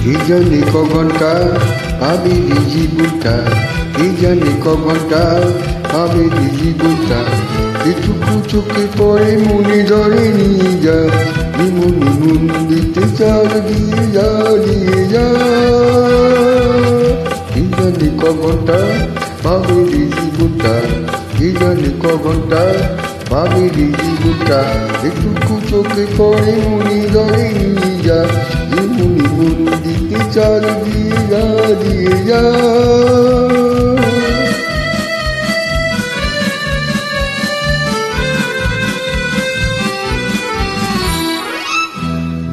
কি জানি ক ঘন্টা আবেলি জীবনটা, কি জানি ক ঘন্টা আবেলি জীবনটা, এটুকু চোখে পড়ে মনে ধরে নিয়ে যা, মনে মন দিতে চাল দিয়ে যা, দিয়ে যা। কি জানি ক ঘন্টা আবেলি জীবনটা, কি জানি ক ঘন্টা আবেলি জীবনটা, এটুকু চোখে পড়ে মনে ধরে নিয়ে যা, মনে মন দিতে চাল দিয়ে যা, দিয়ে যা।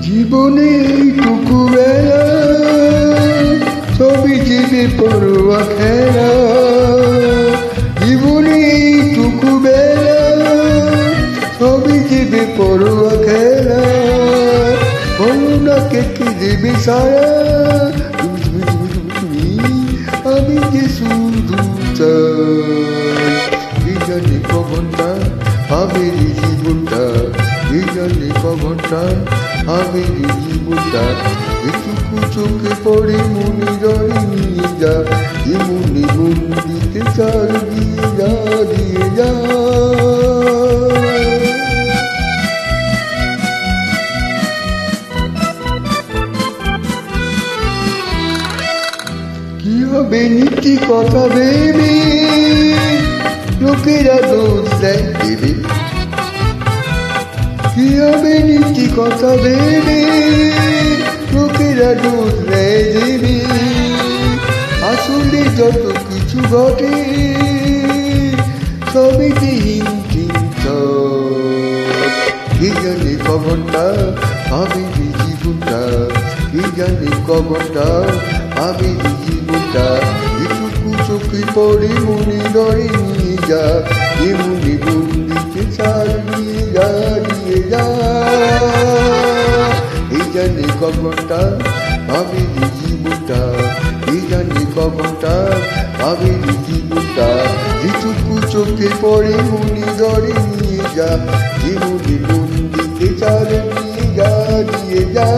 জীবনে এইটুকু বেলা ছবি জীবে পড়ুয়া খেলা, জীবনে এইটুকু বেলা ছবি জীবে পড়ুয়া খেলা, করুণাকে কি দেবে সারা, আমি যে শুধু চাই। কি জানি ক ঘন্টা আবেলি জীবনটা, কি জানি ক ঘন্টা আবেলি জীবনটা, এটুকু চোখে পড়ে মনে ধরে নিয়ে যা, মনে মন দিতে চাল দিয়ে যা, দিয়ে যা। কি হবে নীতি কথা ভেবে লোকেরা দোষ দেয় দেবে, কি হবে নীতি কথা ভেবে লোকেরা দোষ দেয় দেবে, আসলে যত কিছু ঘটে সবই কি জানি ক ঘন্টা আবেলি জীবনটা, কি জানি ক ঘন্টা আবেলি জীবনটা, এটুকু চোখে পড়ে মনে ধরে নিয়ে যা, মনে মন দিতে চাল দিয়ে যা, দিয়ে যা। এই জানি ক ঘন্টা আবেলি জীবনটা, এই জানি ক ঘন্টা আবেলি জীবনটা, এটুকু চোখে পড়ে মনে ধরে নিয়ে যা, মনে মন দিতে চাল দিয়ে যা, দিয়ে যা।